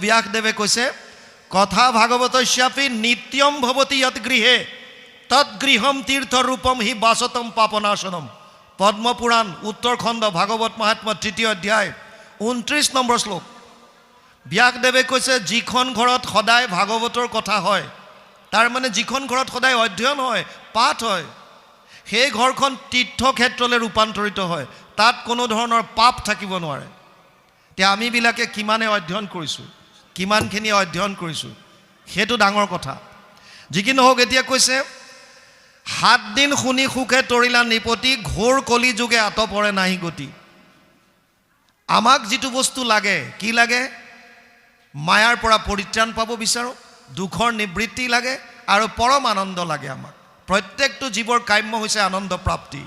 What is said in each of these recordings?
ব্যাসদেৱে কৈছে কথা ভাগৱতস্যাপি নিত্যম ভৱতি যৎ গৃহে তৎ গৃহম তীৰ্থৰূপম হি বাসতম পাপনাশনম। পদ্মপুৰাণ উত্তৰখণ্ড ভাগৱত মহাত্ম্য ৩য় অধ্যায় ২৯ নম্বৰ শ্লোক। ব্যাসদেৱে কৈছে যিখন ঘৰত সদায় ভাগৱতৰ কথা হয়, তাৰ মানে যিখন ঘৰত সদায় অধ্যয়ন হয়, পাঠ হয়, সেই ঘৰখন তীৰ্থক্ষেত্ৰলৈ ৰূপান্তৰিত হয়, তাত কোনো ধৰণৰ পাপ থাকিব নোৱাৰে। এতিয়া আমিবিলাকে কিমানে অধ্যয়ন কৰিছোঁ, কিমানখিনি অধ্যয়ন কৰিছোঁ, সেইটো ডাঙৰ কথা। যি কি নহওক, এতিয়া কৈছে ৭ দিন শুনি সুখে তৰিলা নিপতি ঘোৰ কলি যুগে আতপৰে নাহি গতি। আমাক যিটো বস্তু লাগে, কি লাগে? মায়াৰ পৰা পৰিত্ৰাণ পাব বিচাৰোঁ, দুখৰ নিবৃত্তি লাগে আৰু পৰম আনন্দ লাগে। আমাক প্ৰত্যেকটো জীৱৰ কাম্য হৈছে আনন্দ প্ৰাপ্তি।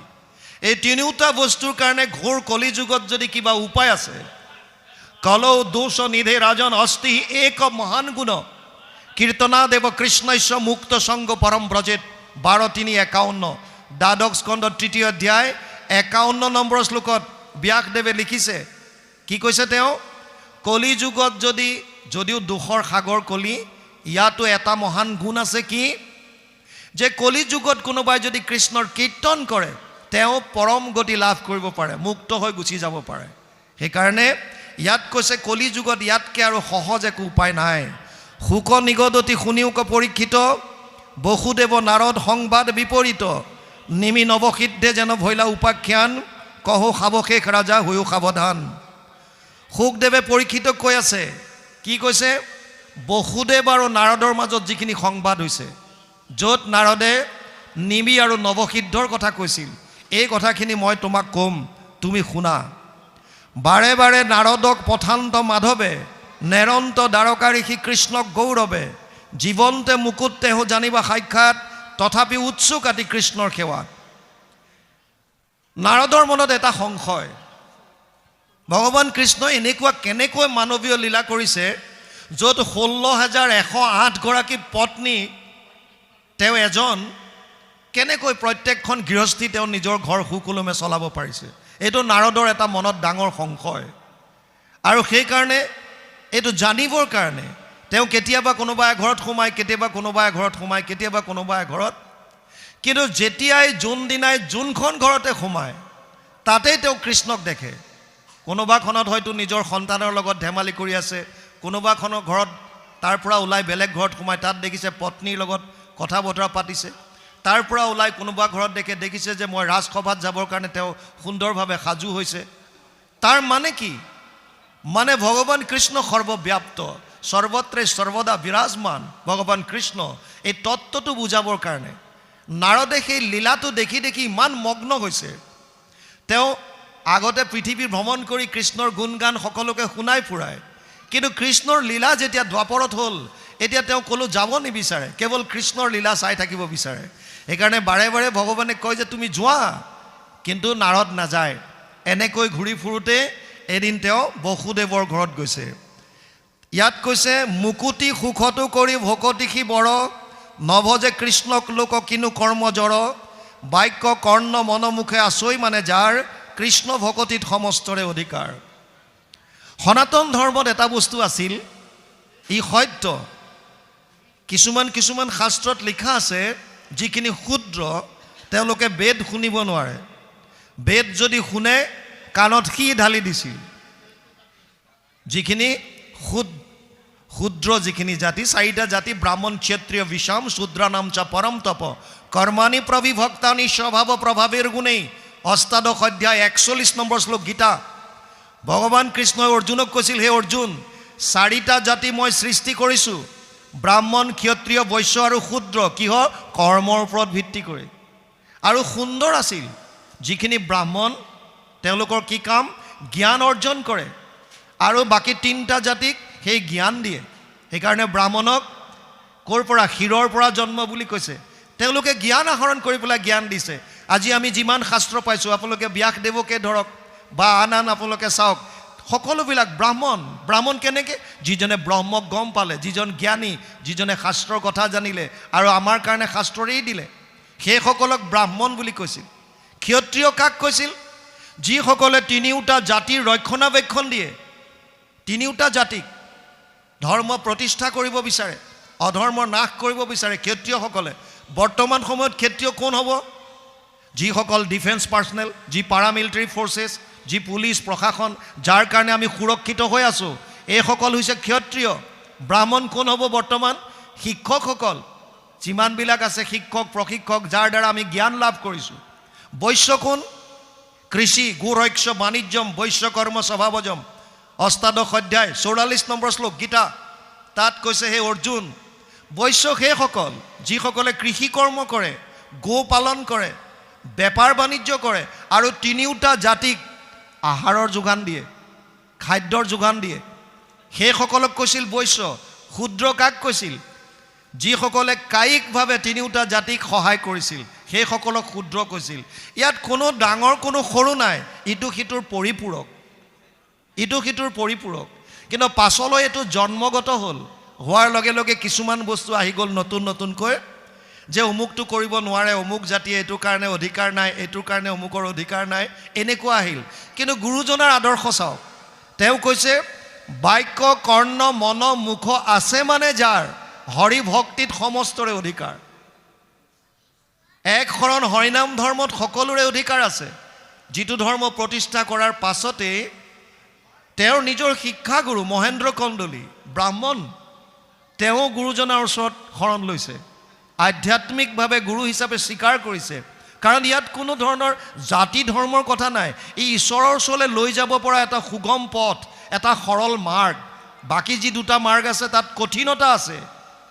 এই তিনিওটা বস্তুৰ কাৰণে ঘোৰ কলি যুগত যদি কিবা উপায় আছে, কলৌ দোষ নিধে ৰাজন অস্তি এক মহান গুণ কীৰ্তনাদেৱ কৃষ্ণস্য মুক্ত সংগ পৰম ব্ৰজেত। ১২:৩-৫১ দ্বাদশ স্কন্ধ ৩য় অধ্যায় ৫১ নম্বৰ শ্লোকত ব্যাসদেৱে লিখিছে, কি কৈছে তেওঁ? কলি যুগত যদিও দুখৰ সাগৰ কলি, ইয়াতো এটা মহান গুণ আছে, কি যে কলি যুগত কোনোবাই যদি কৃষ্ণৰ কীৰ্তন কৰে, তেওঁ পৰম গতি লাভ কৰিব পাৰে, মুক্ত হৈ গুচি যাব পাৰে। সেইকাৰণে ইয়াত কৈছে কলি যুগত ইয়াতকৈ আৰু সহজ একো উপায় নাই। শুক নিগদতি শুনিওক পৰীক্ষিত বসুদেৱ নাৰদ সংবাদ বিপৰীত নিমি নৱসিদ্ধে যেন ভৈলা উপাখ্যান কহো সাৱশেষ ৰাজা হৈও সাৱধান। শুকদেৱে পৰীক্ষিতক কৈ আছে, কি কৈছে? বসুদেৱ আৰু নাৰদৰ মাজত যিখিনি সংবাদ হৈছে, য'ত নাৰদে নিমি আৰু নৱসিদ্ধৰ কথা কৈছিল, এই কথাখিনি মই তোমাক ক'ম, তুমি শুনা। বাৰে বাৰে নাৰদক পঠান্ত মাধৱে নেৰন্ত দ্বাৰকা ঋষি কৃষ্ণক গৌৰৱে জীৱন্তে মুকুট তেহো জানিবা সাক্ষাৎ তথাপি উৎসুক আতি কৃষ্ণৰ সেৱাত। নাৰদৰ মনত এটা সংশয়, ভগৱান কৃষ্ণই এনেকুৱা কেনেকৈ মানৱীয় লীলা কৰিছে, য'ত ১৬,১০৮ গৰাকী পত্নী তেওঁ এজন, কেনেকৈ প্ৰত্যেকখন গৃহস্থী তেওঁ নিজৰ ঘৰ সুকুলমে চলাব পাৰিছে। এইটো নাৰদৰ এটা মনত ডাঙৰ সংশয়। আৰু সেইকাৰণে এইটো জানিবৰ কাৰণে তেওঁ কেতিয়াবা কোনোবা এঘৰত সোমায়, কেতিয়াবা কোনোবা এঘৰত সোমায়, কেতিয়াবা কোনোবা এঘৰত, কিন্তু যেতিয়াই যোনদিনাই যোনখন ঘৰতে সোমায় তাতেই তেওঁ কৃষ্ণক দেখে। কোনোবাখনত হয়তো নিজৰ সন্তানৰ লগত ধেমালি কৰি আছে, কোনোবাখনৰ ঘৰত তাৰ পৰা ওলাই বেলেগ ঘৰত সোমায়, তাত দেখিছে পত্নীৰ লগত কথা বতৰা পাতিছে। তাৰ পৰা ওলাই কোনোবা ঘৰত দেখিছে যে মই ৰাজসভাত যাবৰ কাৰণে তেওঁ সুন্দৰভাৱে সাজু হৈছে। তাৰ মানে কি? মানে ভগৱান কৃষ্ণ সৰ্বব্যাপ্ত, সৰ্বত্ৰে সৰ্বদা বিৰাজমান ভগৱান কৃষ্ণ। এই তত্ত্বটো বুজাবৰ কাৰণে নাৰদে সেই লীলাটো দেখি দেখি ইমান মগ্ন হৈছে। তেওঁ আগতে পৃথিৱী ভ্ৰমণ কৰি কৃষ্ণৰ গুণগান সকলোকে শুনাই ফুৰায়, কিন্তু কৃষ্ণৰ লীলা যেতিয়া দ্বাপৰত হ'ল, এতিয়া তেওঁ ক'লো যাব নিবিচাৰে, কেৱল কৃষ্ণৰ লীলা চাই থাকিব বিচাৰে। সেইকাৰণে বাৰে বাৰে ভগৱানে কয় যে তুমি যোৱা, কিন্তু নাৰদ নাযায়। এনেকৈ ঘূৰি ফুৰোঁতে এদিন তেওঁ বসুদেৱৰ ঘৰত গৈছে। ইয়াত কৈছে মুকুতি সুখতো কৰি ভকতি সি বৰ নভজে কৃষ্ণক লোক কিনো কৰ্ম জড় বাক্য কৰ্ণ মনমুখে আচৈ মানে যাৰ কৃষ্ণ ভকতিত সমস্তৰে অধিকাৰ। সনাতন ধৰ্মত এটা বস্তু আছিল, ই সত্য। কিছুমান শাস্ত্ৰত লিখা আছে, যিখিনি শূদ্ৰ তেওঁলোকে বেদ শুনিব নোৱাৰে। বেদ যদি শুনে কাণত সি ঢালি দিছিল। যিখিনি শূদ্ৰ যিখিনি জাতি, 4টা জাতি, ব্ৰাহ্মণ ক্ষত্ৰিয় বিষম শূদ্ৰ নাম চ পৰম তপ কৰ্মাণি প্ৰবিভক্তানি স্বভাৱ প্ৰভাৱেৰ গুণেই। অষ্টাদশ অধ্যায় 41 নম্বৰ শ্লোক গীতা। ভগৱান কৃষ্ণই অৰ্জুনক কৈছিল, হে অৰ্জুন, 4টা জাতি মই সৃষ্টি কৰিছোঁ, ব্ৰাহ্মণ ক্ষত্ৰিয় বৈশ্য আৰু শূদ্ৰ। কিহৰ? কৰ্মৰ ওপৰত ভিত্তি কৰি। আৰু সুন্দৰ আছিল, যিখিনি ব্ৰাহ্মণ তেওঁলোকৰ কি কাম? জ্ঞান অৰ্জন কৰে, আৰু বাকী 3টা জাতিক সেই জ্ঞান দিয়ে। সেইকাৰণে ব্ৰাহ্মণক ক'ৰ পৰা? ক্ষীৰৰ পৰা জন্ম বুলি কৈছে। তেওঁলোকে জ্ঞান আহৰণ কৰি পেলাই জ্ঞান দিছে। আজি আমি যিমান শাস্ত্ৰ পাইছোঁ, আপোনালোকে ব্যাসদেৱকে ধৰক বা আন আপোনালোকে চাওক, সকলোবিলাক ব্ৰাহ্মণ কেনেকৈ? যিজনে ব্ৰহ্মক গম পালে, যিজন জ্ঞানী, যিজনে শাস্ত্ৰৰ কথা জানিলে আৰু আমাৰ কাৰণে শাস্ত্ৰৰেই দিলে, সেইসকলক ব্ৰাহ্মণ বুলি কৈছিল। ক্ষত্ৰিয় কাক কৈছিল? যিসকলে 3টা জাতিৰ ৰক্ষণাবেক্ষণ দিয়ে, 3টা জাতিক। ধৰ্ম প্ৰতিষ্ঠা কৰিব বিচাৰে, অধৰ্ম নাশ কৰিব বিচাৰে ক্ষত্ৰিয়সকলে। বৰ্তমান সময়ত ক্ষত্ৰিয় কোন হ'ব? যিসকল ডিফেন্স পাৰ্চনেল, যি পাৰামিলিটাৰী ফ'ৰ্চেছ, যি পুলিচ প্ৰশাসন, যাৰ কাৰণে আমি সুৰক্ষিত হৈ আছোঁ, এইসকল হৈছে ক্ষত্ৰিয়। ব্ৰাহ্মণ কোন হ'ব বৰ্তমান? শিক্ষকসকল, যিমানবিলাক আছে শিক্ষক প্ৰশিক্ষক, যাৰ দ্বাৰা আমি জ্ঞান লাভ কৰিছোঁ। বৈশ্য কোন? কৃষি, গোৰক্ষ বাণিজ্যম বৈশ্যকৰ্ম স্বভাৱজম, অষ্টাদশ অধ্যায় 44 নম্বৰ শ্লোক গীতা। তাত কৈছে, হে অৰ্জুন, বৈশ্য সেইসকল যিসকলে কৃষি কৰ্ম কৰে, গো পালন কৰে, বেপাৰ বাণিজ্য কৰে আৰু তিনিওটা জাতিক আহাৰৰ যোগান দিয়ে, খাদ্যৰ যোগান দিয়ে, সেইসকলক কৈছিল বৈশ্য। শূদ্ৰ কাক কৈছিল? যিসকলে কায়িকভাৱে তিনিওটা জাতিক সহায় কৰিছিল, সেইসকলক শূদ্ৰ কৈছিল। ইয়াত কোনো ডাঙৰ কোনো সৰু নাই, ইটো সিটোৰ পৰিপূৰক, ইটো সিটোৰ পৰিপূৰক। কিন্তু পাছলৈ এইটো জন্মগত হ'ল, হোৱাৰ লগে লগে কিছুমান বস্তু আহি গ'ল নতুন নতুনকৈ, যে অমুকটো কৰিব নোৱাৰে, অমুক জাতিয়ে এইটোৰ কাৰণে অধিকাৰ নাই, এইটোৰ কাৰণে অমুকৰ অধিকাৰ নাই, এনেকুৱা আহিল। কিন্তু গুৰুজনাৰ আদৰ্শ চাওক, তেওঁ কৈছে বাক্য কৰ্ণ মন মুখ আছে মানে যাৰ, হৰি ভক্তিত সমস্তৰে অধিকাৰ। এক শৰণ হৰিনাম ধৰ্মত সকলোৰে অধিকাৰ আছে। যিটো ধৰ্ম প্ৰতিষ্ঠা কৰাৰ পাছতেই তেওঁৰ নিজৰ শিক্ষাগুৰু মহেন্দ্ৰ কন্দলী ব্ৰাহ্মণ, তেওঁ গুৰুজনাৰ ওচৰত শৰণ লৈছে, আধ্যাত্মিকভাৱে গুৰু হিচাপে স্বীকাৰ কৰিছে। কাৰণ ইয়াত কোনো ধৰণৰ জাতি ধৰ্মৰ কথা নাই, ই ঈশ্বৰৰ ওচৰলৈ লৈ যাব পৰা এটা সুগম পথ, এটা সৰল মাৰ্গ। বাকী যি দুটা মাৰ্গ আছে তাত কঠিনতা আছে,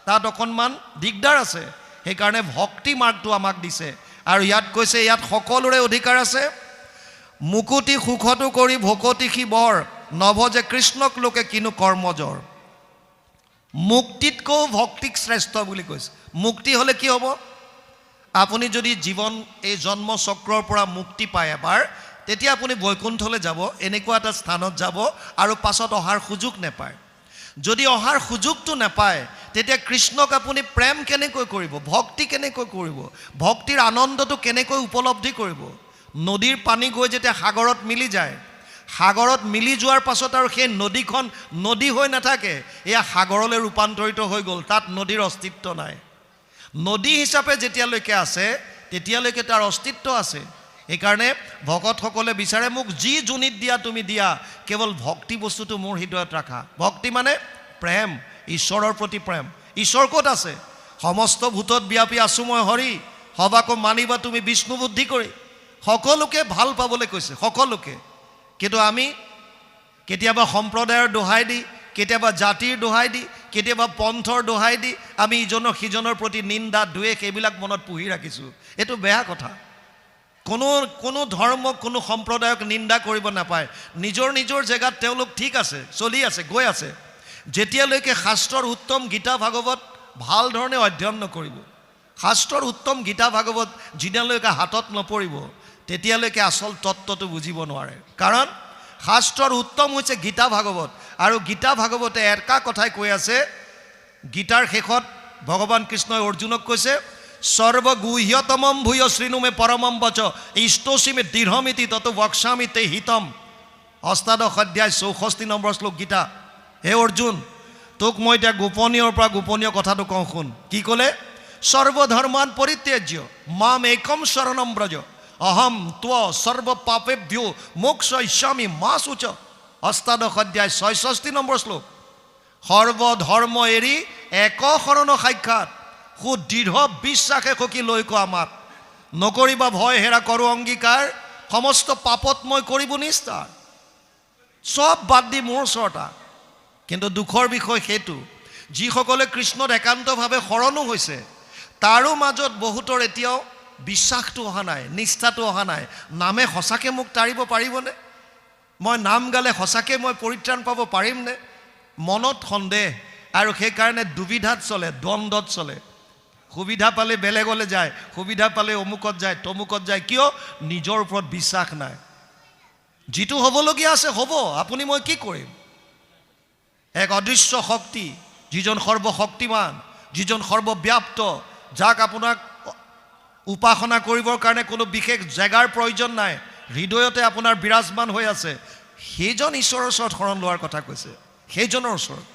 তাত অকণমান দিগদাৰ আছে। সেইকাৰণে ভক্তি মাৰ্গটো আমাক দিছে। আৰু ইয়াত কৈছে ইয়াত সকলোৰে অধিকাৰ আছে। মুকুতি সুখতো কৰি ভকতি সি বৰ, নভজে কৃষ্ণক লোকে কিনো কৰ্মজৰ। মুক্তিতকৈও ভক্তিক শ্ৰেষ্ঠ বুলি কৈছে। মুক্তি হ'লে কি হ'ব? আপুনি যদি জীৱন এই জন্ম চক্ৰৰ পৰা মুক্তি পায় এবাৰ, তেতিয়া আপুনি বৈকুণ্ঠলৈ যাব, এনেকুৱা এটা স্থানত যাব আৰু পাছত অহাৰ সুযোগ নাপায়। যদি অহাৰ সুযোগটো নাপায়, তেতিয়া কৃষ্ণক আপুনি প্ৰেম কেনেকৈ কৰিব, ভক্তি কেনেকৈ কৰিব, ভক্তিৰ আনন্দটো কেনেকৈ উপলব্ধি কৰিব? নদীৰ পানী গৈ যেতিয়া সাগৰত মিলি যায়, সাগৰত মিলি যোৱাৰ পাছত আৰু সেই নদীখন নদী হৈ নাথাকে, এয়া সাগৰলৈ ৰূপান্তৰিত হৈ গ'ল, তাত নদীৰ অস্তিত্ব নাই। নদী হিচাপে যেতিয়ালৈকে আছে তেতিয়ালৈকে তাৰ অস্তিত্ব আছে। সেইকাৰণে ভকতসকলে বিচাৰে মোক যি যোনিত দিয়া তুমি দিয়া, কেৱল ভক্তি বস্তুটো মোৰ হৃদয়ত ৰাখা। ভক্তি মানে প্ৰেম, ঈশ্বৰৰ প্ৰতি প্ৰেম। ঈশ্বৰ ক'ত আছে? সমস্ত ভূতত ব্যাপী আছো মই হৰি, সবাকো মানিবা তুমি বিষ্ণু বুদ্ধি কৰি। সকলোকে ভাল পাবলৈ কৈছে, সকলোকে। কিন্তু আমি কেতিয়াবা সম্প্ৰদায়ৰ দোহাই দি, কেতিয়াবা জাতিৰ দোহাই দি, কেতিয়াবা পন্থৰ দোহাই দি আমি ইজনৰ সিজনৰ প্ৰতি নিন্দা দ্বেষ এইবিলাক মনত পুহি ৰাখিছোঁ। এইটো বেয়া কথা। কোনো ধৰ্মক কোনো সম্প্ৰদায়ক নিন্দা কৰিব নাপায়। নিজৰ নিজৰ জেগাত তেওঁলোক ঠিক আছে, চলি আছে, গৈ আছে। যেতিয়ালৈকে শাস্ত্ৰৰ উত্তম গীতা ভাগৱত ভাল ধৰণে অধ্যয়ন নকৰিব, শাস্ত্ৰৰ উত্তম গীতা ভাগৱত যিদিনালৈকে হাতত নপৰিব, তেতিয়ালৈকে আচল তত্ত্বটো বুজিব নোৱাৰে। কাৰণ শাস্ত্ৰৰ উত্তম হৈছে গীতা ভাগৱত, আৰু গীতা ভাগৱতে এটা কথাই কৈ আছে। গীতাৰ শেষত ভগৱান কৃষ্ণই অৰ্জুনক কৈছে, সৰ্বগুহ্যতমম ভূয় শ্ৰীনুমে পৰমম বচ ইষ্টসীমে দৃঢ়মিতি তত বক্সামি তে হিতম। অষ্টাদশ অধ্যায় 64 নম্বৰ শ্লোক গীতা। হে অৰ্জুন, তোক মই এতিয়া গোপনীয়ৰ পৰা গোপনীয় কথাটো কওঁ শুন। কি ক'লে? সৰ্বধৰ্মান পৰিত্যাজ্য মাম একম শৰণম ব্ৰজ অহম ত্ব সৰ্ব পাপেভ্যো মোক্ষয়িষ্যামি মা শুচ। অষ্টাদশ অধ্যায় 66 নম্বৰ শ্লোক। সৰ্বধৰ্ম এৰি এক শৰণ সাক্ষাৎ, সুদৃঢ় বিশ্বাসে সখী লৈ কোৱা মাত। নকৰিবা ভয় হেৰা কৰোঁ অংগীকাৰ, সমস্ত পাপত মই কৰিব নিস্তাৰ। চব বাদ দি মোৰ ওচৰত আহ। কিন্তু দুখৰ বিষয় সেইটো, যিসকলে কৃষ্ণত একান্তভাৱে শৰণো হৈছে, তাৰো মাজত বহুতৰ এতিয়াও বিশ্বাসটো অহা নাই, নিষ্ঠাটো অহা নাই। নামে সঁচাকৈ মোক তাৰিব পাৰিবনে? মই নাম গালে সঁচাকৈ মই পৰিত্ৰাণ পাব পাৰিমনে? মনত সন্দেহ, আৰু সেইকাৰণে দুবিধাত চলে, দ্বন্দ্বত চলে। সুবিধা পালে বেলেগলৈ যায়, সুবিধা পালে অমুকত যায়, তমুকত যায়। কিয়? নিজৰ ওপৰত বিশ্বাস নাই। যিটো হ'বলগীয়া আছে হ'ব, আপুনি মই কি কৰিম? এক অদৃশ্য শক্তি, যিজন সৰ্বশক্তিমান, যিজন সৰ্বব্যাপ্ত, যাক আপোনাক উপাসনা কৰিবৰ কাৰণে কোনো বিশেষ জেগাৰ প্ৰয়োজন নাই, হৃদয়তে আপোনাৰ বিৰাজমান হৈ আছে, সেইজন ঈশ্বৰৰ ওচৰত শৰণ লোৱাৰ কথা কৈছে। সেইজনৰ ওচৰত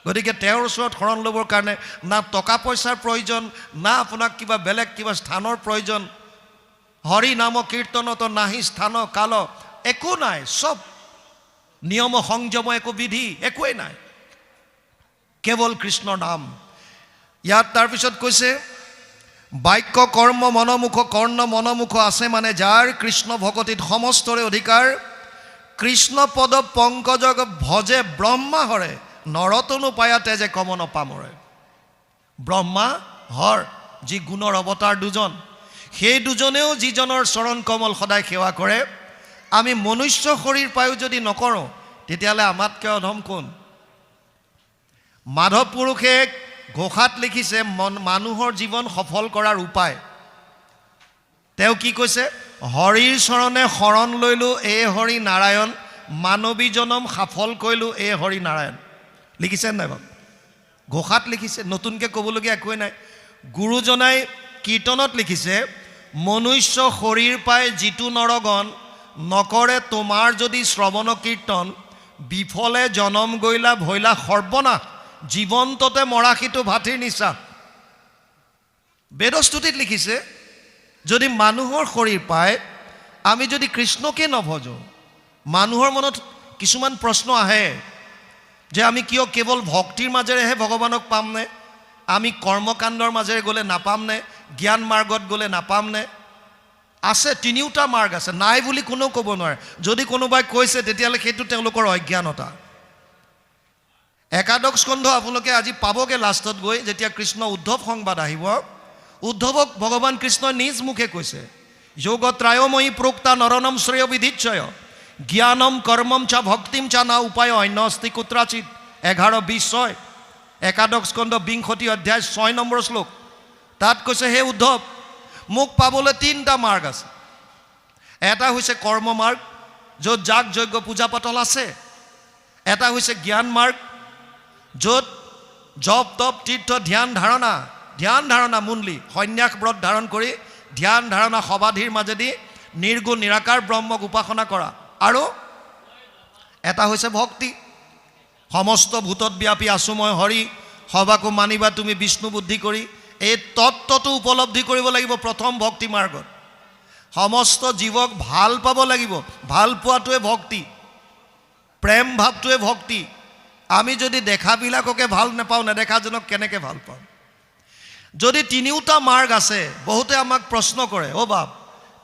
গতিকে তেওঁৰ ওচৰত শৰণ ল'বৰ কাৰণে না টকা পইচাৰ প্ৰয়োজন, না আপোনাক কিবা বেলেগ কিবা স্থানৰ প্ৰয়োজন। হৰি নাম কীৰ্তনত নাহি স্থান কাল, একো নাই, চব নিয়ম সংযম, একো বিধি একোৱেই নাই, কেৱল কৃষ্ণৰ নাম। ইয়াত তাৰপিছত কৈছে বাক্য কৰ্ম মনমুখ, কৰ্ণ মনমুখ আছে মানে যাৰ কৃষ্ণ ভকতিত সমস্তৰে অধিকাৰ। কৃষ্ণ পদ পংকজগ ভজে ব্ৰহ্মা হৰে, নৰতনু পায়া তেজে কমন পামৰে। ব্ৰহ্মা হৰ যি গুণৰ অৱতাৰ দুজন, সেই দুজনেও যিজনৰ চৰণ কমল সদায় সেৱা কৰে, আমি মনুষ্য শৰীৰ পায়ো যদি নকৰোঁ তেতিয়াহ'লে আমাতকৈ অধম কোন? মাধৱ পুৰুষে ঘোষাত লিখিছে মানুহৰ জীৱন সফল কৰাৰ উপায়। তেওঁ কি কৈছে? হৰিৰ চৰণে শৰণ লৈলোঁ এ হৰি নাৰায়ণ, মানৱী জনম সফল কৰিলোঁ এ হৰি নাৰায়ণ। লিখিছে নাই বাৰু? ঘোষাত লিখিছে, নতুনকৈ ক'বলগীয়া একোৱেই নাই। গুৰুজনাই কীৰ্তনত লিখিছে মনুষ্য শৰীৰ পাই যিটো নৰগণ, নকৰে তোমাৰ যদি শ্ৰৱণ কীৰ্তন, বিফলে জনম গৈলা ভৈলা সৰ্বনাশ, জীৱন্ততে মৰাশীটো ভাতিৰ নিচা। বেদস্তুতিত লিখিছে যদি মানুহৰ শৰীৰ পায় আমি যদি কৃষ্ণকে নভজো, মানুহৰ মনত কিছুমান প্ৰশ্ন আহে যে আমি কিয় কেৱল ভক্তিৰ মাজেৰেহে ভগৱানক পামনে? আমি কৰ্মকাণ্ডৰ মাজেৰে গ'লে নাপামনে? জ্ঞান মাৰ্গত গ'লে নাপামনে? আছে, তিনিওটা মাৰ্গ আছে, নাই বুলি কোনেও ক'ব নোৱাৰে। যদি কোনোবাই কৈছে তেতিয়াহ'লে সেইটো তেওঁলোকৰ অজ্ঞানতা। একাদশ স্কন্ধ আপোনালোকে আজি পাবগৈ লাষ্টত গৈ, যেতিয়া কৃষ্ণ উদ্ধৱ সংবাদ আহিব। উদ্ধৱক ভগৱান কৃষ্ণই নিজ মুখে কৈছে যোগত্ৰায়ময়ী প্ৰোক্তা নৰনম শ্ৰেয় বিধিচ্ছয়, জ্ঞানম কৰ্মম চা ভক্তিম চা না উপায় অন্য অস্তি কুত্ৰাচিত। 11:20 একাদশ স্কন্ধ 20 অধ্যায় 6 নম্বৰ শ্লোক। তাত কৈছে হে উদ্ধৱ, মোক পাবলৈ 3টা মাৰ্গ আছে। এটা হৈছে কৰ্ম মাৰ্গ, য'ত যাগ যজ্ঞ পূজা পাতল আছে। এটা হৈছে জ্ঞান মাৰ্গ, য'ত জপ তপ তীৰ্থ ধ্যান ধাৰণা মুনলি সন্ন্যাস ব্ৰত ধাৰণ কৰি ধ্যান ধাৰণা সমাধিৰ মাজেদি নিৰ্গুণ নিৰাকাৰ ব্ৰহ্মক উপাসনা কৰা। আৰু এটা হৈছে ভক্তি, সমস্ত ভূতত ব্যাপী আছো মই হৰি, সবাকো মানিবা তুমি বিষ্ণু বুদ্ধি কৰি। এই তত্ত্বটো উপলব্ধি কৰিব লাগিব প্ৰথম ভক্তি মাৰ্গত। সমস্ত জীৱক ভাল পাব লাগিব, ভাল পোৱাটোৱে ভক্তি, প্ৰেম ভাৱটোৱে ভক্তি। আমি যদি দেখাবিলাককে ভাল নাপাওঁ, নেদেখাজনক কেনেকৈ ভাল পাওঁ? যদি তিনিওটা মাৰ্গ আছে, বহুতে আমাক প্ৰশ্ন কৰে অ' বাপ,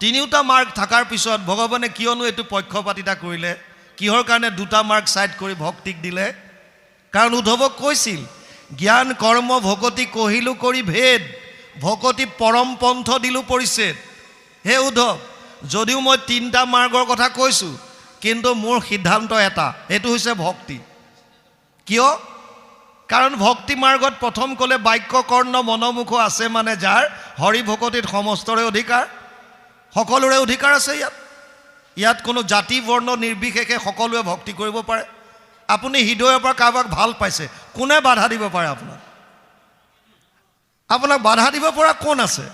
তিনিওটা মাৰ্গ থকাৰ পিছত ভগৱানে কিয়নো এইটো পক্ষপাতিতা কৰিলে? কিহৰ কাৰণে দুটা মাৰ্গ ছাইড কৰি ভক্তিক দিলে? কাৰণ উদ্ধৱক কৈছিল জ্ঞান কৰ্ম ভকতি কহিলোঁ কৰি ভেদ, ভকতি পৰম পন্থ দিলোঁ পৰিচ্ছেদ। হে উদ্ধৱ, যদিও মই 3টা মাৰ্গৰ কথা কৈছোঁ, কিন্তু মোৰ সিদ্ধান্ত এটা, এইটো হৈছে ভক্তি। কিয়? কাৰণ ভক্তি মাৰ্গত প্ৰথম ক'লে বাক্য কৰ্ণ মনমুখ আছে মানে যাৰ হৰি ভকতিত সমস্তৰে অধিকাৰ। সকলোৰে অধিকাৰ আছে ইয়াত কোনো জাতি বৰ্ণ নিৰ্বিশেষে সকলোৱে ভক্তি কৰিব পাৰে। আপুনি হৃদয়ৰ পৰা কাৰোবাক ভাল পাইছে, কোনে বাধা দিব পাৰে আপোনাক বাধা দিব পৰা কোন আছে?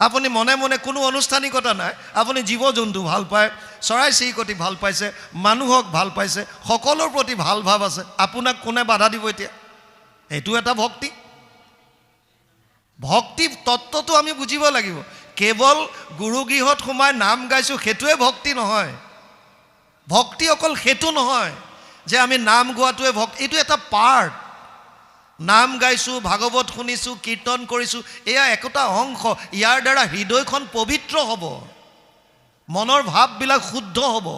আপুনি মনে মনে কোনো আনুষ্ঠানিকতা নাই, আপুনি জীৱ জন্তু ভাল পায়, চৰাই চিৰিকটি ভাল পাইছে, মানুহক ভাল পাইছে, সকলোৰ প্ৰতি ভাল ভাৱ আছে, আপোনাক কোনে বাধা দিব এতিয়া? এইটো এটা ভক্তি। ভক্তি তত্ত্বটো আমি বুজিব লাগিব। কেৱল গুৰুগৃহত সোমাই নাম গাইছোঁ সেইটোৱে ভক্তি নহয়। ভক্তি অকল সেইটো নহয় যে আমি নাম গোৱাটোৱে ভক্তি, এইটো এটা পাৰ্ট। নাম গাইছোঁ, ভাগৱত শুনিছোঁ, কীৰ্তন কৰিছোঁ, এয়া একোটা অংশ। ইয়াৰ দ্বাৰা হৃদয়খন পবিত্ৰ হ'ব, মনৰ ভাৱবিলাক শুদ্ধ হ'ব,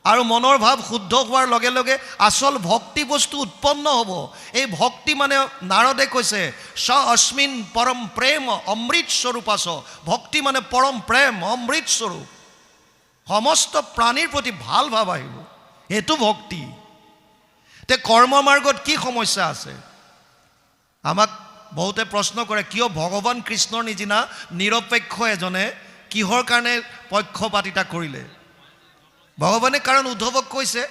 আৰু মনৰ ভাৱ শুদ্ধ হোৱাৰ লগে লগে আচল ভক্তি বস্তু উৎপন্ন হ'ব। এই ভক্তি মানে নাৰদে কৈছে স অস্মিন পৰম প্ৰেম অমৃত স্বৰূপ আছ। ভক্তি মানে পৰম প্ৰেম, অমৃত স্বৰূপ, সমস্ত প্ৰাণীৰ প্ৰতি ভাল ভাৱ আহিব, এইটো ভক্তি। তে কৰ্ম মাৰ্গত কি সমস্যা আছে? আমাক বহুতে প্ৰশ্ন কৰে কিয় ভগৱান কৃষ্ণৰ নিচিনা নিৰপেক্ষ এজনে কিহৰ কাৰণে পক্ষপাতিতা কৰিলে? ভগৱানে কাৰণ উদ্ধৱক কৈছে,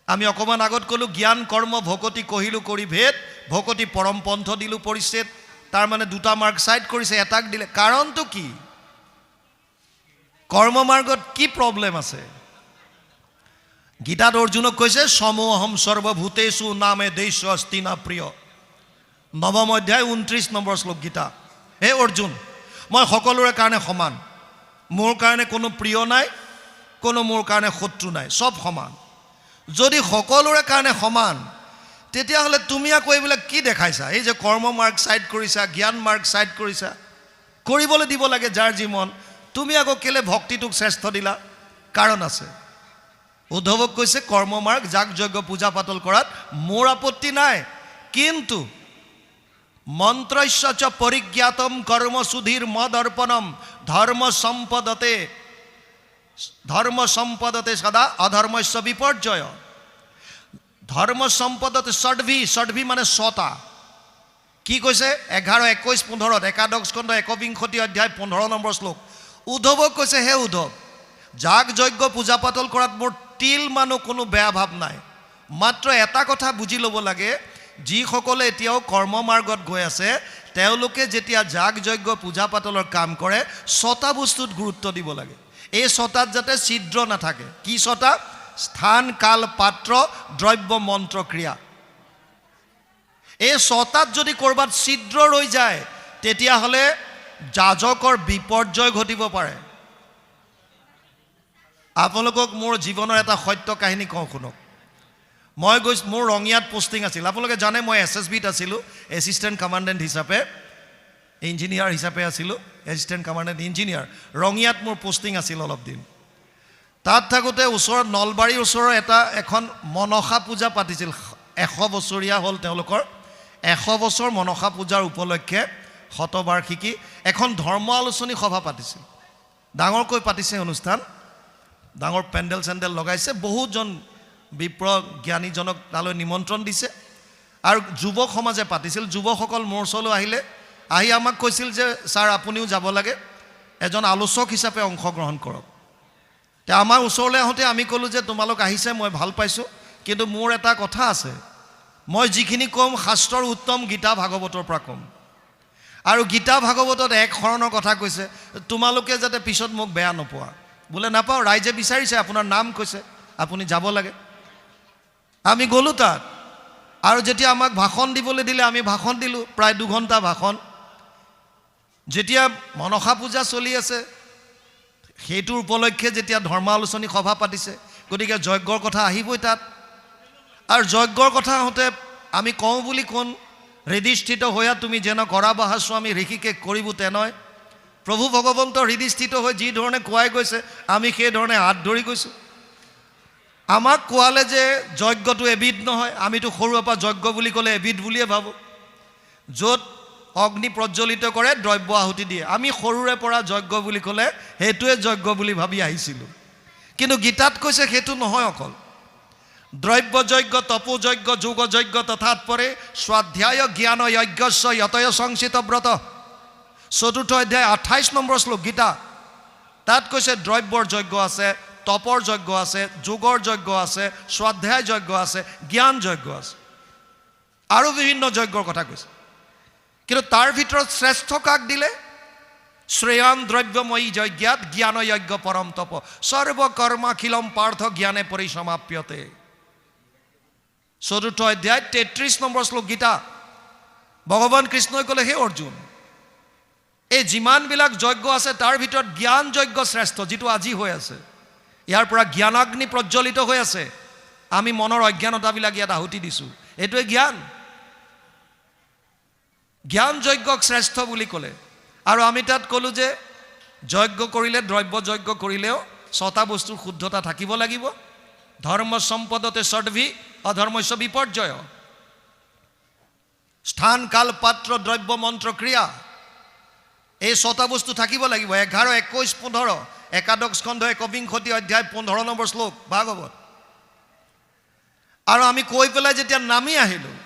আমি অকণমান আগত ক'লোঁ জ্ঞান কৰ্ম ভকতি কহিলোঁ কৰি ভেদ, ভকতি পৰম পন্থ দিলোঁ পৰিচ্ছেদ। তাৰ মানে দুটা মাৰ্গ ছাইড কৰিছে, এটাক দিলে। কাৰণটো কি? কৰ্ম মাৰ্গত কি প্ৰব্লেম আছে? গীতাত অৰ্জুনক কৈছে সমোহম সৰ্বভূতেষু নামে দেশ অস্তি না প্ৰিয়। নৱম অধ্যায় 29 নম্বৰ শ্লোক গীতা। হে অৰ্জুন, মই সকলোৰে কাৰণে সমান, মোৰ কাৰণে কোনো প্ৰিয় নাই, কোনো মোৰ কাৰণে শত্ৰু নাই, সব সমান। যদি সকলোৰে কাৰণে সমান, তেতিয়াহ'লে তুমি আকৌ এইবিলাক কি দেখাইছা? এই যে কৰ্ম মাৰ্গ ছাইড কৰিছা, জ্ঞান মাৰ্গ ছাইড কৰিছা, কৰিবলৈ দিব লাগে যাৰ যি মন, তুমি আকৌ কেলে ভক্তিটোক শ্ৰেষ্ঠ দিলা? কাৰণ আছে। উদ্ধৱক কৈছে কৰ্ম মাৰ্গ যাগ যজ্ঞ পূজা পাতল কৰাত মোৰ আপত্তি নাই, কিন্তু মন্ত্ৰস্য চ পৰিজ্ঞাতম কৰ্ম সুধীৰ মদৰ্পণম ধৰ্ম সম্পদতে সদা অধৰ্মস্য বিপৰ্যয়। ধৰ্ম সম্পদতে ষডভি মানে 6টা। কি কৈছে? 11, 21, 15 একাদশ খণ্ড 21 অধ্যায় 15 নম্বৰ শ্লোক। উদ্ধৱক কৈছে হে উদ্ধৱ, যাগ যজ্ঞ পূজা পাতল কৰাত মোৰ তিল মানুহ কোনো বেয়া ভাৱ নাই, মাত্ৰ এটা কথা বুজি ল'ব লাগে, যিসকলে এতিয়াও কৰ্ম মাৰ্গত গৈ আছে তেওঁলোকে যেতিয়া যাগ যজ্ঞ পূজা পাতলৰ কাম কৰে 6টা বস্তুত গুৰুত্ব দিব লাগে। এই 6টাত যাতে ছিদ্ৰ নাথাকে। কি 6টা? স্থান, কাল, পাত্ৰ, দ্ৰব্য, মন্ত্ৰ, ক্ৰিয়া। এই 6টাত যদি ক'ৰবাত ছিদ্ৰ ৰৈ যায় তেতিয়াহ'লে যাজকৰ বিপৰ্যয় ঘটিব পাৰে। আপোনালোকক মোৰ জীৱনৰ এটা সত্য কাহিনী কওঁ, শুনক। মই মোৰ ৰঙিয়াত পোষ্টিং আছিল। আপোনালোকে জানে মই SSBত আছিলোঁ, এছিষ্টেণ্ট কমাণ্ডেণ্ট হিচাপে, ইঞ্জিনিয়াৰ হিচাপে আছিলোঁ, এছিষ্টেণ্ট কমাণ্ডেণ্ট ইঞ্জিনিয়াৰ। ৰঙিয়াত মোৰ পোষ্টিং আছিল অলপ দিন। তাত থাকোঁতে ওচৰত নলবাৰীৰ ওচৰৰ এখন মনসা পূজা পাতিছিল। 100 বছৰীয়া হ'ল তেওঁলোকৰ। 100 বছৰ মনসা পূজাৰ উপলক্ষে শতবাৰ্ষিকী এখন ধৰ্ম আলোচনী সভা পাতিছিল। ডাঙৰকৈ পাতিছে অনুষ্ঠান, ডাঙৰ পেণ্ডেল চেণ্ডেল লগাইছে, বহুতজন বিপ্ৰ জ্ঞানীজনক তালৈ নিমন্ত্ৰণ দিছে আৰু যুৱক সমাজে পাতিছিল। যুৱকসকল মোৰ ওচৰলৈ আহি আমাক কৈছিল যে ছাৰ আপুনিও যাব লাগে, এজন আলোচক হিচাপে অংশগ্ৰহণ কৰক। তে আমাৰ ওচৰলৈ আহোঁতে আমি ক'লোঁ যে তোমালোক আহিছে মই ভাল পাইছোঁ, কিন্তু মোৰ এটা কথা আছে, মই যিখিনি ক'ম শাস্ত্ৰৰ উত্তম গীতা ভাগৱতৰ পৰা ক'ম। আৰু গীতা ভাগৱতত এক শৰণৰ কথা কৈছে, তোমালোকে যাতে পিছত মোক বেয়া নোপোৱা। বোলে নাপাওঁ, ৰাইজে বিচাৰিছে, আপোনাৰ নাম কৈছে, আপুনি যাব লাগে। আমি গ'লোঁ তাত, আৰু যেতিয়া আমাক ভাষণ দিবলৈ দিলে আমি ভাষণ দিলোঁ, প্ৰায় 2 ঘণ্টা ভাষণ। যেতিয়া মনসা পূজা চলি আছে সেইটোৰ উপলক্ষে যেতিয়া ধৰ্ম আলোচনী সভা পাতিছে, গতিকে যজ্ঞৰ কথা আহিবই তাত। আৰু যজ্ঞৰ কথা আহোঁতে আমি কওঁ বুলি কোন হৃদিস্থিত হৈয়া তুমি যেন কৰা বাহা স্বামী ঋষিকে কৰিব তেনেয়। প্ৰভু ভগৱন্ত হৃদিস্থিত হৈ যি ধৰণে কোৱাই গৈছে আমি সেই ধৰণে হাত ধৰি গৈছোঁ। আমাক কোৱালে যে যজ্ঞটো এবিধ নহয়, আমিতো সৰুৰে পৰা যজ্ঞ বুলি ক'লে এবিধ বুলিয়ে ভাবোঁ। য'ত অগ্নি প্ৰজ্বলিত কৰে, দ্ৰব্য আহুতি দিয়ে, আমি সৰুৰে পৰা যজ্ঞ বুলি ক'লে সেইটোৱে যজ্ঞ বুলি ভাবি আহিছিলোঁ। কিন্তু গীতাত কৈছে সেইটো নহয় অকল। দ্ৰব্য যজ্ঞ, তপো যজ্ঞ, যোগ যজ্ঞ তথাৎ পৰে স্বাধ্যায় জ্ঞান যজ্ঞস্য যতয় সংচিত ব্ৰত। 4ৰ্থ অধ্যায় 28 নম্বৰ শ্লোক গীতা। তাত কৈছে দ্ৰব্যৰ যজ্ঞ আছে, তপৰ যজ্ঞ আছে, যোগৰ যজ্ঞ আছে, স্বাধ্যায় যজ্ঞ আছে, জ্ঞান যজ্ঞ আছে, আৰু বিভিন্ন যজ্ঞৰ কথা কৈছে। কিন্তু তাৰ ভিতৰত শ্ৰেষ্ঠ কাক দিলে? শ্ৰেয়ান দ্ৰব্যময়ী যজ্ঞাত জ্ঞান যজ্ঞ পৰম তপ সৰ্বকৰ্মাখিলম পাৰ্থ জ্ঞানে পৰিসমাপ্যতে। 4ৰ্থ অধ্যায় 33 নম্বৰ শ্লোক গীতা। ভগৱান কৃষ্ণই ক'লে হে অৰ্জুন, এই যিমানবিলাক যজ্ঞ আছে তাৰ ভিতৰত জ্ঞান যজ্ঞ শ্ৰেষ্ঠ, যিটো আজি হৈ আছে। ইয়াৰ পৰা জ্ঞানাগ্নি প্ৰজ্বলিত হৈ আছে, আমি মনৰ অজ্ঞানতাবিলাক ইয়াত আহুতি দিছোঁ, এইটোৱে জ্ঞান। জ্ঞান যজ্ঞক শ্ৰেষ্ঠ বুলি ক'লে। আৰু আমি তাত ক'লোঁ যে যজ্ঞ কৰিলে, দ্ৰব্য যজ্ঞ কৰিলেও 6টা বস্তুৰ শুদ্ধতা থাকিব লাগিব। ধৰ্ম সম্পদতে ষডভি অধৰ্মস্য বিপৰ্যয়। স্থান, কাল, পাত্ৰ, দ্ৰব্য, মন্ত্ৰ, ক্ৰিয়া, এই 6টা বস্তু থাকিব লাগিব। 11, 21, 15 একাদশ খণ্ড 21 অধ্যায় 15 নম্বৰ শ্লোক ভাগৱত। আৰু আমি কৈ পেলাই যেতিয়া নামি আহিলোঁ,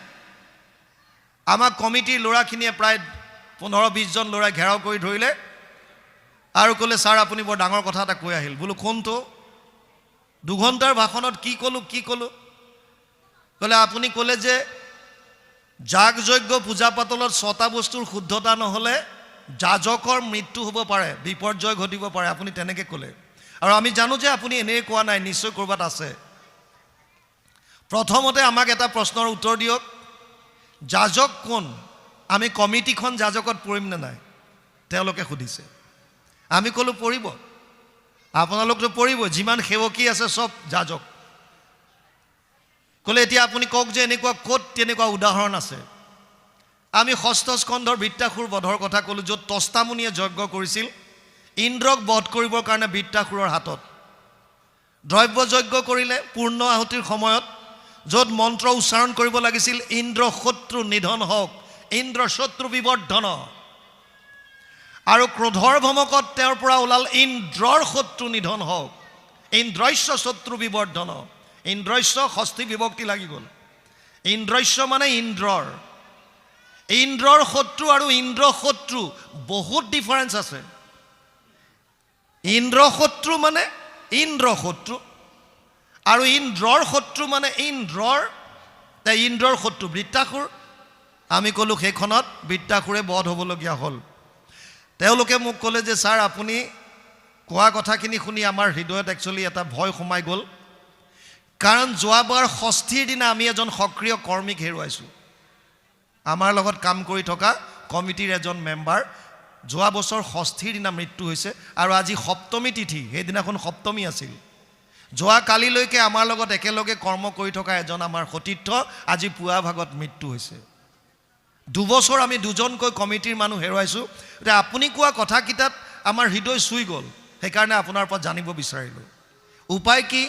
আমাক কমিটিৰ ল'ৰাখিনিয়ে প্ৰায় 15-20 জন ল'ৰাই ঘেৰাও কৰি ধৰিলে আৰু ক'লে ছাৰ আপুনি বৰ ডাঙৰ কথা এটা কৈ আহিল। বোলো কোনটো? 2 ঘণ্টাৰ ভাষণত কি ক'লোঁ? ক'লে আপুনি ক'লে যে যাগ যজ্ঞ পূজা পাতলত 6টা বস্তুৰ শুদ্ধতা নহ'লে যাজকৰ মৃত্যু হ'ব পাৰে, বিপৰ্যয় ঘটিব পাৰে, আপুনি তেনেকৈ ক'লে। আৰু আমি জানো যে আপুনি এনেই কোৱা নাই, নিশ্চয় ক'ৰবাত আছে। প্ৰথমতে আমাক এটা প্ৰশ্নৰ উত্তৰ দিয়ক, যাজক কোন? আমি কমিটিখন যাজকত পৰিম নে নাই তেওঁলোকে সুধিছে। আমি ক'লো পৰিব, আপোনালোকতো পৰিব, যিমান সেৱকী আছে চব যাজক। ক'লে এতিয়া আপুনি কওক যে এনেকুৱা ক'ত তেনেকুৱা উদাহৰণ আছে? আমি ষষ্ঠ স্কন্ধৰ বৃত্তাসুৰ বধৰ কথা ক'লোঁ, য'ত তস্তামুনিয়ে যজ্ঞ কৰিছিল ইন্দ্ৰক বধ কৰিবৰ কাৰণে বৃত্তাসুৰৰ হাতত। দ্ৰব্য যজ্ঞ কৰিলে পূৰ্ণ আহুতিৰ সময়ত, য'ত মন্ত্ৰ উচ্চাৰণ কৰিব লাগিছিল ইন্দ্ৰ শত্ৰু নিধন হওক, ইন্দ্ৰ শত্ৰু বিবৰ্ধন, আৰু ক্ৰোধৰ ভমকত তেওঁৰ পৰা ওলাল ইন্দ্ৰৰ শত্ৰু নিধন হওক, ইন্দ্ৰস্য শত্ৰু বিবৰ্ধন। ইন্দ্ৰস্য ষষ্ঠী বিভক্তি লাগি গ'ল। ইন্দ্ৰস্য মানে ইন্দ্ৰৰ, ইন্দ্ৰৰ শত্ৰু আৰু ইন্দ্ৰ শত্ৰু বহুত ডিফাৰেঞ্চ আছে। ইন্দ্ৰ শত্ৰু মানে ইন্দ্ৰ শত্ৰু, আৰু ইন্দ্ৰৰ শত্ৰু মানে ইন্দ্ৰৰ শত্ৰু। বৃত্তাসুৰ আমি ক'লোঁ সেইখনত বৃত্তাসুৰে বধ হ'বলগীয়া হ'ল। তেওঁলোকে মোক ক'লে যে ছাৰ আপুনি কোৱা কথাখিনি শুনি আমাৰ হৃদয়ত একচুৱেলি এটা ভয় সোমাই গ'ল, কাৰণ যোৱাবাৰ ষষ্ঠীৰ দিনা আমি এজন সক্ৰিয় কৰ্মীক হেৰুৱাইছোঁ। আমাৰ লগত কাম কৰি থকা কমিটিৰ এজন মেম্বাৰ যোৱা বছৰ ষষ্ঠীৰ দিনা মৃত্যু হৈছে, আৰু আজি সপ্তমী তিথি, সেইদিনাখন সপ্তমী আছিল। যোৱা কালিলৈকে আমাৰ লগত একেলগে কৰ্ম কৰি থকা এজন আমাৰ সতীৰ্থ আজি পুৱা ভাগত মৃত্যু হৈছে। দুবছৰ আমি দুজনকৈ কমিটিৰ মানুহ হেৰুৱাইছোঁ। এতিয়া আপুনি কোৱা কথাকেইটাত আমাৰ হৃদয় চুই গ'ল, সেইকাৰণে আপোনাৰ পৰা জানিব বিচাৰিলোঁ উপায় কি?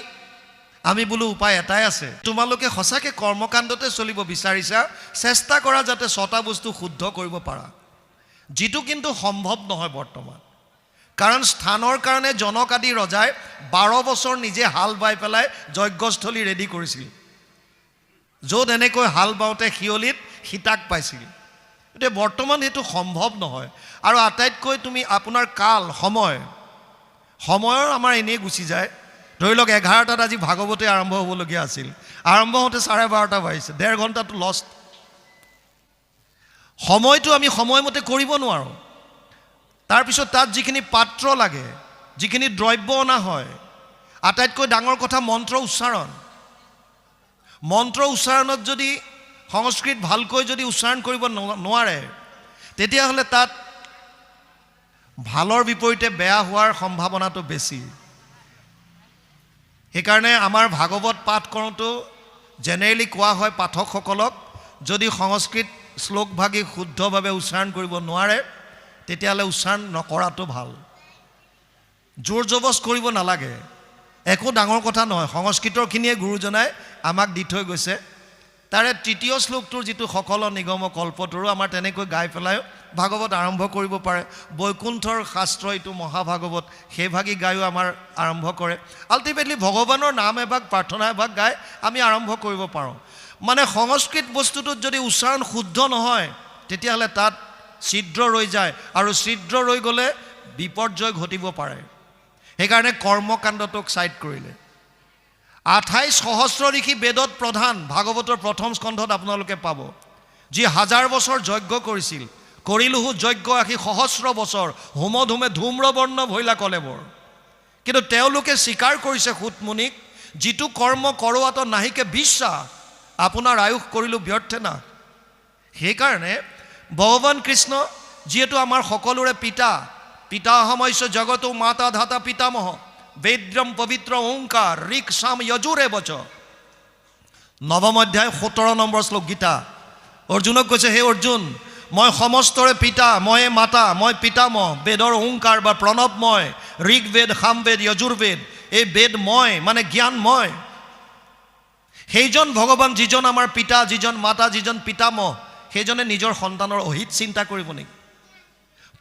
আমি বোলো উপায় এটাই আছে, তোমালোকে সঁচাকৈ কৰ্মকাণ্ডতে চলিব বিচাৰিছা, চেষ্টা কৰা যাতে 6টা বস্তু শুদ্ধ কৰিব পাৰা, যিটো কিন্তু সম্ভৱ নহয় বৰ্তমান। কাৰণ স্থানৰ কাৰণে জনক আদি ৰজাই 12 বছৰ নিজে হাল বাই পেলাই যজ্ঞস্থলী ৰেডি কৰিছিল, য'ত এনেকৈ হাল বাওঁতে শিয়লিত সীতাক পাইছিল। এতিয়া বৰ্তমান সেইটো সম্ভৱ নহয়। আৰু আটাইতকৈ তুমি আপোনাৰ কাল সময়ৰ আমাৰ এনেই গুচি যায়। ধৰি লওক 11টাত আজি ভাগৱতে আৰম্ভ হ'বলগীয়া আছিল, আৰম্ভ হওঁতে 12:30 বাজিছে, 1.5 ঘণ্টাটো লষ্ট। সময়টো আমি সময়মতে কৰিব নোৱাৰোঁ। তাৰপিছত তাত যিখিনি পাত্ৰ লাগে, যিখিনি দ্ৰব্য অনা হয়, আটাইতকৈ ডাঙৰ কথা মন্ত্ৰ উচ্চাৰণ। মন্ত্ৰ উচ্চাৰণত যদি সংস্কৃত ভালকৈ যদি উচ্চাৰণ কৰিব নোৱাৰে, তেতিয়াহ'লে তাত ভালৰ বিপৰীতে বেয়া হোৱাৰ সম্ভাৱনাটো বেছি। সেইকাৰণে আমাৰ ভাগৱত পাঠ কৰোঁতেও জেনেৰেলি কোৱা হয় পাঠকসকলক, যদি সংস্কৃত শ্লোকভাগী শুদ্ধভাৱে উচ্চাৰণ কৰিব নোৱাৰে, তেতিয়াহ'লে উচ্চাৰণ নকৰাটো ভাল। জোৰ জবজ কৰিব নালাগে, একো ডাঙৰ কথা নহয়। সংস্কৃতৰখিনিয়ে গুৰুজনাই আমাক দি থৈ গৈছে। তাৰে 3য় শ্লোকটোৰ যিটো সকল নিগম কল্পতৰু, আমাৰ তেনেকৈ গাই পেলাই ভাগৱত আৰম্ভ কৰিব পাৰে। বৈকুণ্ঠৰ শাস্ত্ৰ এইটো মহাভাগৱত, সেইভাগী গায়ো আমাৰ আৰম্ভ কৰে। আল্টিমেটলি ভগৱানৰ নাম এভাগ, প্ৰাৰ্থনা এভাগ গাই আমি আৰম্ভ কৰিব পাৰোঁ। মানে সংস্কৃত বস্তুটোত যদি উচ্চাৰণ শুদ্ধ নহয়, তেতিয়াহ'লে তাত ছিদ্ৰ ৰৈ যায়, আৰু ছিদ্ৰ ৰৈ গ'লে বিপৰ্যয় ঘটিব পাৰে। সেইকাৰণে কৰ্মকাণ্ডটোক ছাইড কৰিলে। 28 সহস্ৰ ঋষি বেদত প্ৰধান, ভাগৱতৰ প্ৰথম স্কন্ধত আপোনালোকে পাব, যি 1000 বছৰ যজ্ঞ কৰিছিল। কৰিলোহু যজ্ঞ 80 সহস্ৰ বছৰ, হোম ধুমে ধূম্ৰবৰ্ণ ভৈলা কলেবৰ। কিন্তু তেওঁলোকে স্বীকাৰ কৰিছে সুত মুনিক, যিটো কৰ্ম কৰোৱাত নাহিকে বিশ্বাস, আপোনাৰ আয়ুস কৰিলোঁ ব্যৰ্থে না। সেইকাৰণে ভগৱান কৃষ্ণ যিহেতু আমাৰ সকলোৰে পিতাহমস্য জগতো মাতা ধাতা পিতামহ, বেদ্যম পবিত্ৰ ওংকাৰ ঋক সাম যজুৰে বচ। 9ম অধ্যায় 17 নম্বৰ শ্লোক গীতা। অৰ্জুনক কৈছে, হে অৰ্জুন, মই সমস্তৰে পিতা, ময়ে মাতা, মই পিতামহ, বেদৰ ওংকাৰ বা প্ৰণৱ মই, ঋগ্বেদ, সামবেদ, যজুৰ্বেদ, এই বেদ মই মানে জ্ঞান মই। সেইজন ভগৱান যিজন আমাৰ পিতা, যিজন মাতা, যিজন পিতামহ, সেইজনে নিজৰ সন্তানৰ অহিত চিন্তা কৰিব নেকি?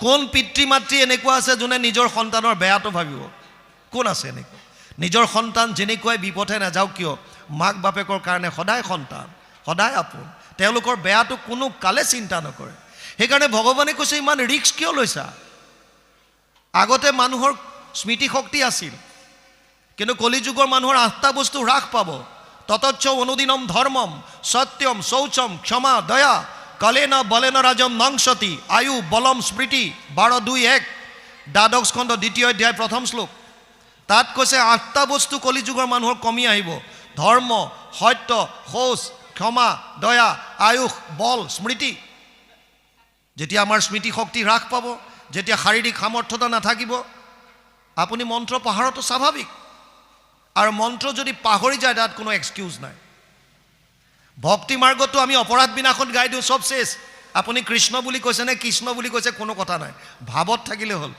কোন পিতৃ মাতৃ এনেকুৱা আছে যোনে নিজৰ সন্তানৰ বেয়াটো ভাবিব? কোন আছে এনেকুৱা? নিজৰ সন্তান যেনেকুৱাই বিপথে নাযাওক কিয়, মাক বাপেকৰ কাৰণে সদায় সন্তান, সদায় আপোন, তেওঁলোকৰ বেয়াটো কোনো কালে চিন্তা নকৰে। সেইকাৰণে ভগৱানে কৈছে, ইমান ৰিস্ক কিয় লৈছা? আগতে মানুহৰ স্মৃতি শক্তি আছিল, কিন্তু কলিযুগৰ মানুহৰ 8টা বস্তু হ্ৰাস পাব। ততচ্চ অনুদিনম ধৰ্মম সত্যম শৌচম ক্ষমা দয়া কলেন বলেন ৰাজম নংসতি আয়ু বলম স্মৃতি। 12:2:1 দ্বাদশ স্কন্ধ 2য় অধ্যায় 1ম শ্লোক। তাত কৈছে 8টা বস্তু কলিযুগৰ মানুহৰ কমি আহিব। ধৰ্ম, সত্য, শৌচ, ক্ষমা, দয়া, আয়ুষ, বল, স্মৃতি। যেতিয়া আমাৰ স্মৃতি শক্তি হ্ৰাস পাব, যেতিয়া শাৰীৰিক সামৰ্থ্যতা নাথাকিব, আপুনি মন্ত্ৰ পাহৰাটো স্বাভাৱিক। আৰু মন্ত্ৰ যদি পাহৰি যায় তাত কোনো এক্সকিউজ নাই। ভক্তি মাৰ্গতো আমি অপৰাধ বিনাশত গাই দিওঁ, চব শেষ। আপুনি কৃষ্ণ বুলি কৈছে নে কৃষ্ণ বুলি কৈছে কোনো কথা নাই, ভাৱত থাকিলে হ'ল।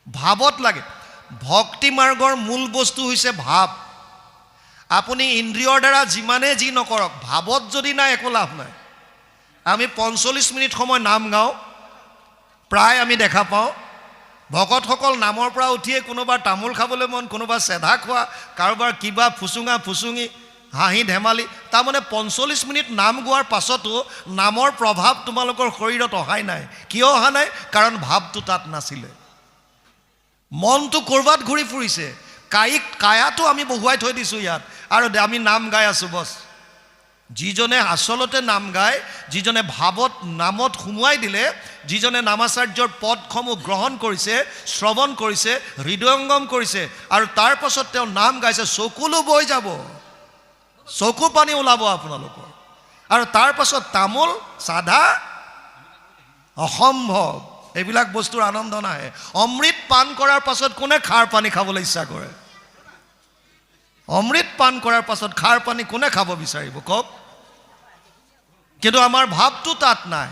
ভাৱত লাগে। ভক্তি মাৰ্গৰ মূল বস্তু হৈছে ভাৱ। আপুনি ইন্দ্ৰিয়ৰ দ্বাৰা যিমানে যি নকৰক, ভাৱত যদি নাই একো লাভ নাই। আমি 45 মিনিট সময় নাম গাওঁ, প্ৰায় আমি দেখা পাওঁ ভকতসকল নামৰ পৰা উঠিয়ে কোনোবা তামোল খাবলৈ মন, কোনোবা চেধা খোৱা, কাৰোবাৰ কিবা ফুচুঙা ফুচুঙি, হাঁহি ধেমালি। তাৰমানে 45 মিনিট নাম গোৱাৰ পাছতো নামৰ প্ৰভাৱ তোমালোকৰ শৰীৰত অহাই নাই। কিয় অহা নাই? কাৰণ ভাৱটো তাত নাছিলে। মনটো ক'ৰবাত ঘূৰি ফুৰিছে। কায়াটো আমি বহুৱাই থৈ দিছোঁ ইয়াত, আৰু আমি নাম গাই আছোঁ বছ। যিজনে আচলতে নাম গায়, যিজনে ভাৱত নামত সোমোৱাই দিলে, যিজনে নামাচাৰ্যৰ পদসমূহ গ্ৰহণ কৰিছে, শ্ৰৱণ কৰিছে, হৃদয়ংগম কৰিছে, আৰু তাৰ পাছত তেওঁ নাম গাইছে, চকুলো বৈ যাব, চকু পানী ওলাব আপোনালোকৰ। আৰু তাৰ পাছত তামোল চাধা অসম্ভৱ, এইবিলাক বস্তুৰ আনন্দ নাহে। অমৃত পান কৰাৰ পাছত কোনে খাৰ পানী খাবলৈ ইচ্ছা কৰে? অমৃত পান কৰাৰ পাছত খাৰ পানী কোনে খাব বিচাৰিব কওক? কিন্তু আমাৰ ভাৱটো তাত নাই।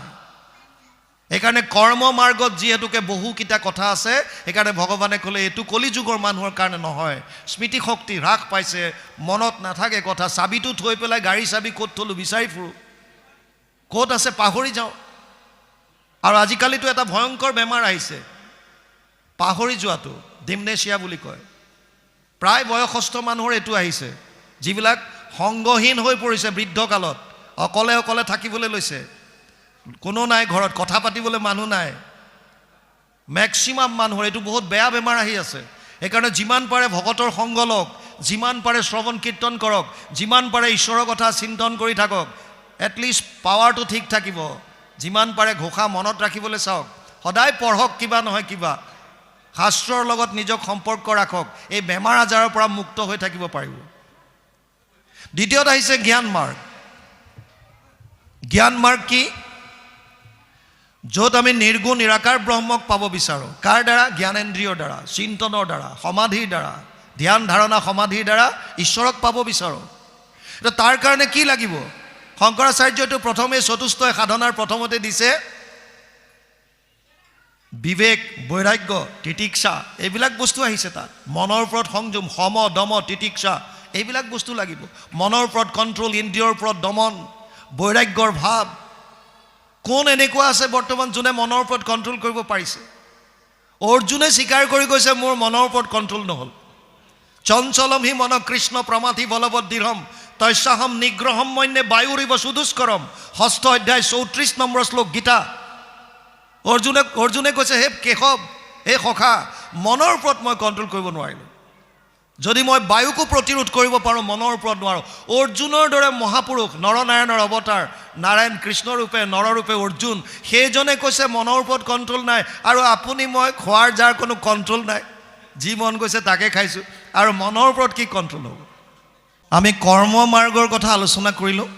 সেইকাৰণে কৰ্ম মাৰ্গত যিহেতুকে বহুকেইটা কথা আছে, সেইকাৰণে ভগৱানে ক'লে এইটো কলিযুগৰ মানুহৰ কাৰণে নহয়। স্মৃতি শক্তি হ্ৰাস পাইছে, মনত নাথাকে কথা, চাবিটো থৈ পেলাই গাড়ী চাবি ক'ত থলোঁ বিচাৰি ফুৰোঁ, ক'ত আছে পাহৰি যাওঁ। আৰু আজিকালিতো এটা ভয়ংকৰ বেমাৰ আহিছে, পাহৰি যোৱাটো, ডিমনেচিয়া বুলি কয়। প্ৰায় বয়সস্থ মানুহৰ এইটো আহিছে, যিবিলাক সংগহীন হৈ পৰিছে বৃদ্ধকালত, অকলে অকলে থাকিবলৈ লৈছে, কোনো নাই ঘৰত, কথা পাতিবলৈ মানুহ নাই। মেক্সিমাম মানুহৰ এইটো বহুত বেয়া বেমাৰ আহি আছে। সেইকাৰণে যিমান পাৰে ভকতৰ সংগ লওক, যিমান পাৰে শ্ৰৱণ কীৰ্তন কৰক, যিমান পাৰে ঈশ্বৰৰ কথা চিন্তন কৰি থাকক, এটলিষ্ট পাৱাৰটো ঠিক থাকিব। যিমান পাৰে ঘোষা মনত ৰাখিবলৈ চাওক, সদায় পঢ়ক কিবা নহয় কিবা, শাস্ত্ৰৰ লগত নিজক সম্পৰ্ক ৰাখক, এই বেমাৰ আজাৰৰ পৰা মুক্ত হৈ থাকিব পাৰিব। দ্বিতীয়ত আহিছে জ্ঞান মাৰ্গ। জ্ঞান মাৰ্গ কি? য'ত আমি নিৰ্গুণ নিৰাকাৰ ব্ৰহ্মক পাব বিচাৰোঁ। কাৰ দ্বাৰা? জ্ঞানেন্দ্ৰিয়ৰ দ্বাৰা, চিন্তনৰ দ্বাৰা, সমাধিৰ দ্বাৰা, ধ্যান ধাৰণা সমাধিৰ দ্বাৰা ঈশ্বৰক পাব বিচাৰোঁ। তাৰ কাৰণে কি লাগিব? শংকৰাচাৰ্যটো প্ৰথমে চতুষ্টয় সাধনাৰ প্ৰথমতে দিছে বিবেক, বৈৰাগ্য, তিতিক্ষা, এইবিলাক বস্তু আহিছে তাত। মনৰ ওপৰত সংযম, সম, দম, তিতিক্ষা, এইবিলাক বস্তু লাগিব। মনৰ ওপৰত কণ্ট্ৰল, ইন্দ্ৰিয়ৰ ওপৰত দমন, বৈৰাগ্যৰ ভাৱ। কোন এনেকুৱা আছে বৰ্তমান যোনে মনৰ ওপৰত কণ্ট্ৰল কৰিব পাৰিছে? অৰ্জুনে স্বীকাৰ কৰি কৈছে মোৰ মনৰ ওপৰত কণ্ট্ৰল নহ'ল। চঞ্চলম হি মন কৃষ্ণ প্ৰমাথি বলবৎ দৃঢ়ম তস্যাহম নিগ্ৰহম মন্যে বায়ুৰিব সুদুষ্কৰম। 6ষ্ঠ অধ্যায় 34 নম্বৰ শ্লোক গীতা। অৰ্জুনে কৈছে হে কেশৱ, হে সখা, মনৰ ওপৰত মই কণ্ট্ৰল কৰিব নোৱাৰিলোঁ। যদি মই বায়ুকো প্ৰতিৰোধ কৰিব পাৰোঁ, মনৰ ওপৰত নোৱাৰোঁ। অৰ্জুনৰ দৰে মহাপুৰুষ, নৰনাৰায়ণৰ অৱতাৰ, নাৰায়ণ কৃষ্ণৰূপে নৰৰূপে অৰ্জুন, সেইজনে কৈছে মনৰ ওপৰত কণ্ট্ৰল নাই। আৰু আপুনি মই খোৱাৰ যাৰ কোনো কণ্ট্ৰল নাই, যি মন গৈছে তাকে খাইছোঁ, আৰু মনৰ ওপৰত কি কণ্ট্ৰল হ'ব? আমি কৰ্ম মাৰ্গৰ কথা আলোচনা কৰিলোঁ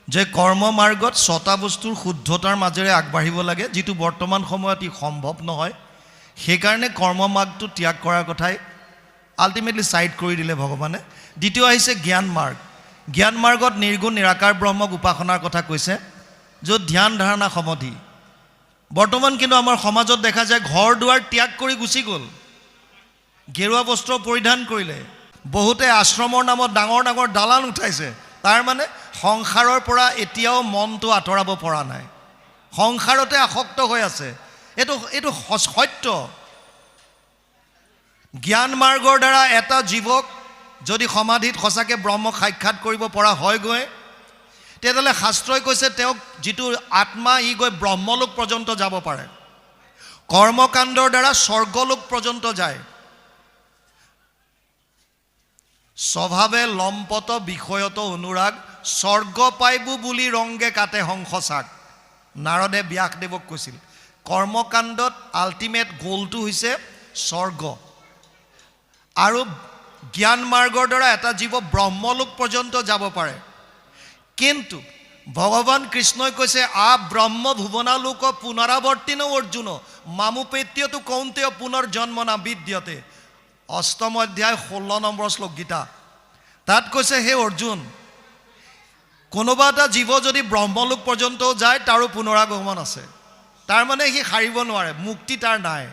যে কৰ্ম মাৰ্গত 6টা বস্তুৰ শুদ্ধতাৰ মাজেৰে আগবাঢ়িব লাগে, যিটো বৰ্তমান সময়ত ই সম্ভৱ নহয়। সেইকাৰণে কৰ্ম মাৰ্গটো ত্যাগ কৰাৰ কথাই আল্টিমেটলি ছাইড কৰি দিলে ভগৱানে। দ্বিতীয় আহিছে জ্ঞান মাৰ্গ। জ্ঞান মাৰ্গত নিৰ্গুণ নিৰাকাৰ ব্ৰহ্মক উপাসনাৰ কথা কৈছে, য'ত ধ্যান ধাৰণা সমাধি। বৰ্তমান কিন্তু আমাৰ সমাজত দেখা যায় ঘৰ দুৱাৰ ত্যাগ কৰি গুচি গ'ল, গেৰুৱা বস্ত্ৰ পৰিধান কৰিলে, বহুতে আশ্ৰমৰ নামত ডাঙৰ ডাঙৰ দালান উঠাইছে। তাৰমানে সংসাৰৰ পৰা এতিয়াও মনটো আঁতৰাব পৰা নাই, সংসাৰতে আসক্ত হৈ আছে। এইটো সত্য। জ্ঞান মাৰ্গৰ দ্বাৰা এটা জীৱক যদি সমাধিত সঁচাকৈ ব্ৰহ্মক সাক্ষাৎ কৰিব পৰা হয়গৈ, তেতিয়াহ'লে শাস্ত্ৰই কৈছে তেওঁক যিটো আত্মা, ই গৈ ব্ৰহ্মলোক পৰ্যন্ত যাব পাৰে। কৰ্মকাণ্ডৰ দ্বাৰা স্বৰ্গলোক পৰ্যন্ত যায়। স্বভাৱে লম্পত বিষয়ত অনুৰাগ, স্বৰ্গ পাইবো বুলি ৰংগে কাটে হংসচাক। নাৰদে ব্যাসদেৱক কৈছিল কৰ্মকাণ্ডত আল্টিমেট গ'লটো হৈছে স্বৰ্গ। আৰু জ্ঞান মাৰ্গৰ দ্বাৰা এটা জীৱ ব্ৰহ্মলোক পৰ্যন্ত যাব পাৰে কিন্তু ভগৱান কৃষ্ণই কৈছে ব্ৰহ্ম ভুৱনালোক পুনৰাৱৰ্তিনো অৰ্জুন মামুপেত্যতু কৌন্তেয় পুনৰ্জন্মনা বিদ্যতে অষ্টম অধ্যায় 16 নম্বৰ শ্লোক গীতা তাত কৈছে হে অৰ্জুন কোনোবা এটা জীৱ যদি ব্ৰহ্মলোক পৰ্যন্ত যায় তাৰো পুনৰাগমন আছে তাৰ মানে সি হাৰিব নোৱাৰে মুক্তি তাৰ নাই